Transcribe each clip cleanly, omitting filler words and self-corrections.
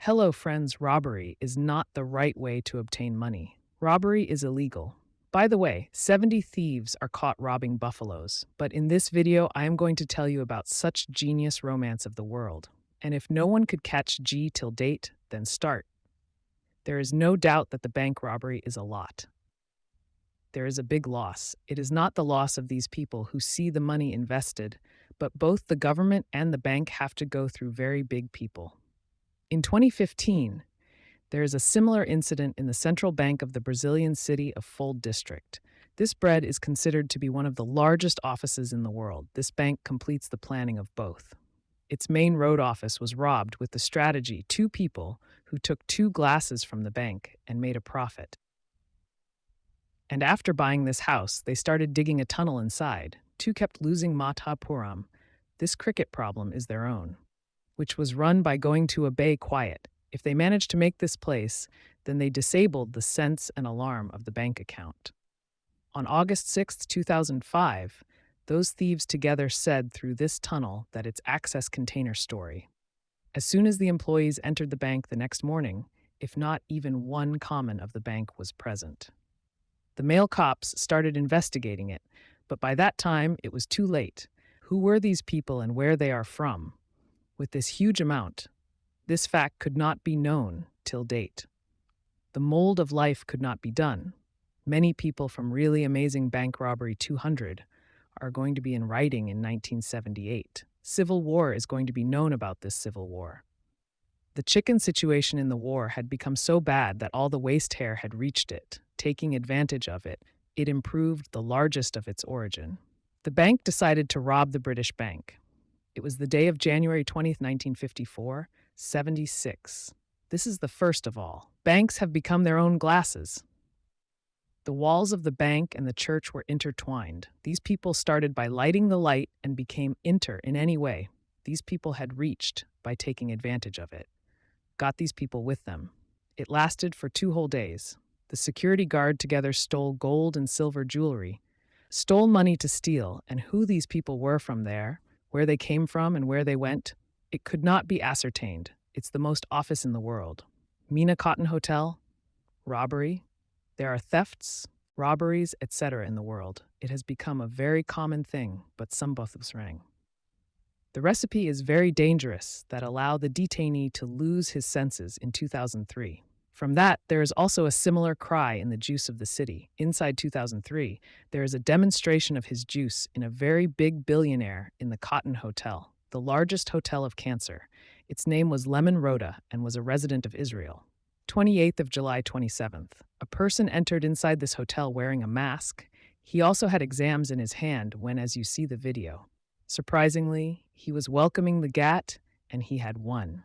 Hello, friends. Robbery is not the right way to obtain money. Robbery is illegal. By the way, 70 thieves are caught robbing buffaloes, but in this video, I am going to tell you about such genius romance of the world. And if no one could catch G till date, then start. There is no doubt that the bank robbery is a lot. There is a big loss. It is not the loss of these people who see the money invested, but both the government and the bank have to go through very big people. In 2015, there is a similar incident in the central bank of the Brazilian city of Fold district. This bread is considered to be one of the largest offices in the world. This bank completes the planning of both. Its main road office was robbed with the strategy two people who took two glasses from the bank and made a profit. And after buying this house, they started digging a tunnel inside. Two kept losing mata puram. This cricket problem is their own, which was run by going to a bay quiet. If they managed to make this place, then they disabled the sense and alarm of the bank account. On August 6, 2005, those thieves together said through this tunnel that it's access container story. As soon as the employees entered the bank the next morning, if not even one common of the bank was present. The male cops started investigating it, but by that time it was too late. Who were these people and where they are from? With this huge amount, this fact could not be known till date. The mold of life could not be done. Many people from Really Amazing Bank Robbery 200 are going to be in writing in 1978. Civil war is going to be known about this civil war. The chicken situation in the war had become so bad that all the waist hair had reached it. Taking advantage of it, it improved the largest of its origin. The bank decided to rob the British bank. It was the day of January 20th, 1954, 76. This is the first of all. Banks have become their own glasses. The walls of the bank and the church were intertwined. These people started by lighting the light and became in any way. These people had reached by taking advantage of it. Got these people with them. It lasted for 2 whole days. The security guard together stole gold and silver jewelry, stole money to steal, and who these people were from there, where they came from and where they went, it could not be ascertained. It's the most office in the world. Mina Cotton Hotel, robbery. There are thefts, robberies, etc. in the world. It has become a very common thing, but some both rang. The recipe is very dangerous that allow the detainee to lose his senses in 2003. From that, there is also a similar cry in the juice of the city. Inside 2003, there is a demonstration of his juice in a very big billionaire in the Cotton Hotel, the largest hotel of Cancer. Its name was Lemon Rhoda and was a resident of Israel. 28th of July 27th, a person entered inside this hotel wearing a mask. He also had exams in his hand when, as you see the video. Surprisingly, he was welcoming the GAT, and he had won.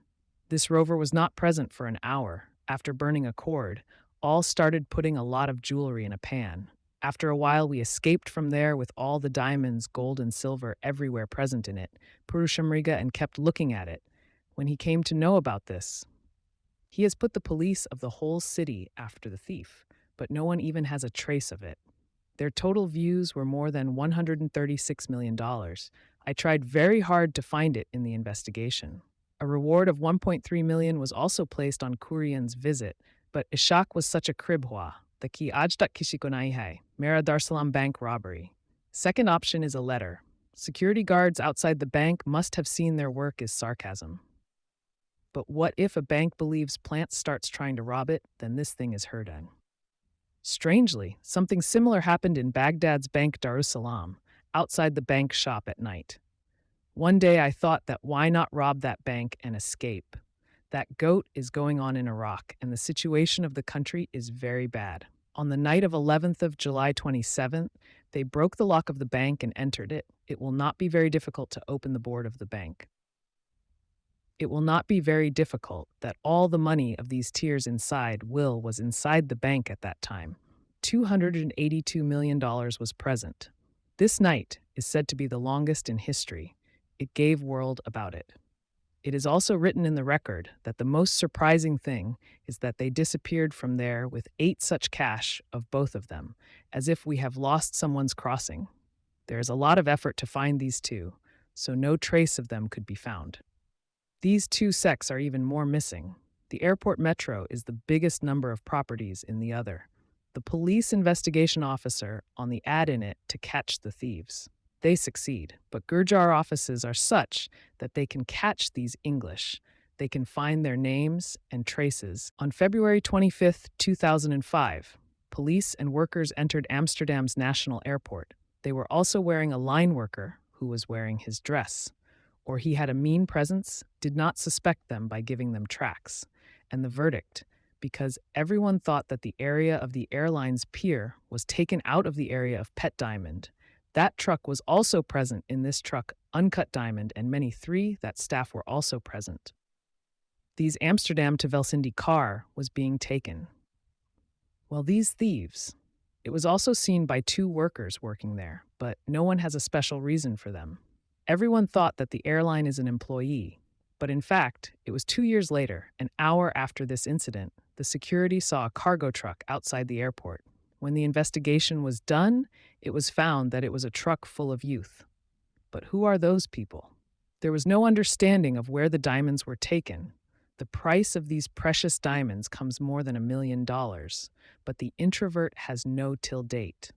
This rover was not present for an hour. After burning a cord, all started putting a lot of jewelry in a pan. After a while, we escaped from there with all the diamonds, gold, and silver everywhere present in it, Purushamriga, and kept looking at it. When he came to know about this, he has put the police of the whole city after the thief, but no one even has a trace of it. Their total views were more than $136 million. I tried very hard to find it in the investigation. A reward of $1.3 million was also placed on Kurian's visit, but Ishak was such a kribhwa, the ki ajtak kishikonai Mera Darsalam bank robbery. Second option is a letter. Security guards outside the bank must have seen their work as sarcasm. But what if a bank believes Plant starts trying to rob it, then this thing is heard on. Strangely, something similar happened in Baghdad's Bank Darussalam, outside the bank shop at night. One day I thought that why not rob that bank and escape? That goat is going on in Iraq, and the situation of the country is very bad. On the night of 11th of July 27th, they broke the lock of the bank and entered it. It will not be very difficult to open the board of the bank. It will not be very difficult that all the money of these tiers inside was inside the bank at that time. $282 million was present. This night is said to be the longest in history. It gave world about it. It is also written in the record that the most surprising thing is that they disappeared from there with 8 such cash of both of them, as if we have lost someone's crossing. There is a lot of effort to find these two, so no trace of them could be found. These 2 sects are even more missing. The airport metro is the biggest number of properties in the other. The police investigation officer on the ad in it to catch the thieves. They succeed, but Gurjar offices are such that they can catch these English. They can find their names and traces. On February 25th, 2005, police and workers entered Amsterdam's national airport. They were also wearing a line worker who was wearing his dress, or he had a mean presence, did not suspect them by giving them tracks. And the verdict, because everyone thought that the area of the airline's pier was taken out of the area of Pet Diamond. That truck was also present in this truck, Uncut Diamond, and many three that staff were also present. These Amsterdam to Helsinki car was being taken. Well, these thieves, it was also seen by two workers working there, but no one has a special reason for them. Everyone thought that the airline is an employee, but in fact, it was 2 years later, an hour after this incident, the security saw a cargo truck outside the airport. When the investigation was done, it was found that it was a truck full of youth. But who are those people? There was no understanding of where the diamonds were taken. The price of these precious diamonds comes more than $1 million, but the introvert has no till date.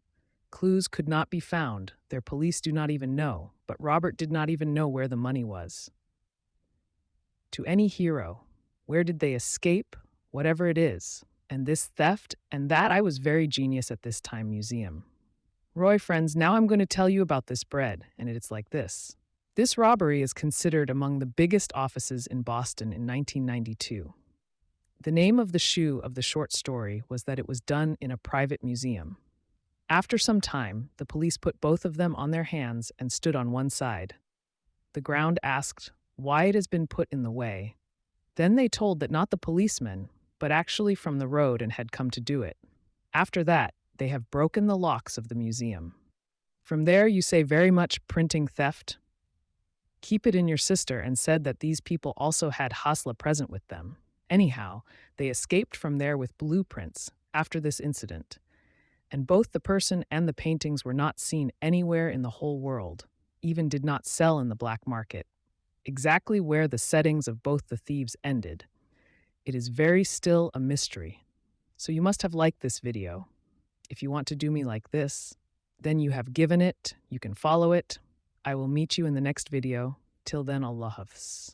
Clues could not be found, their police do not even know, but Robert did not even know where the money was. To any hero, where did they escape? Whatever it is. And this theft, and that I was very genius at this time museum. Roy, friends, now I'm going to tell you about this bread, and it's like this. This robbery is considered among the biggest offices in Boston in 1992. The name of the shoe of the short story was that it was done in a private museum. After some time, the police put both of them on their hands and stood on one side. The ground asked why it has been put in the way. Then they told that not the policemen, but actually from the road and had come to do it. After that, they have broken the locks of the museum. From there, you say very much printing theft. Keep it in your sister and said that these people also had Hasla present with them. Anyhow, they escaped from there with blueprints after this incident. And both the person and the paintings were not seen anywhere in the whole world, even did not sell in the black market. Exactly where the settings of both the thieves ended, it is very still a mystery. So you must have liked this video. If you want to do me like this, then you have given it, you can follow it. I will meet you in the next video. Till then, Allah Hafiz.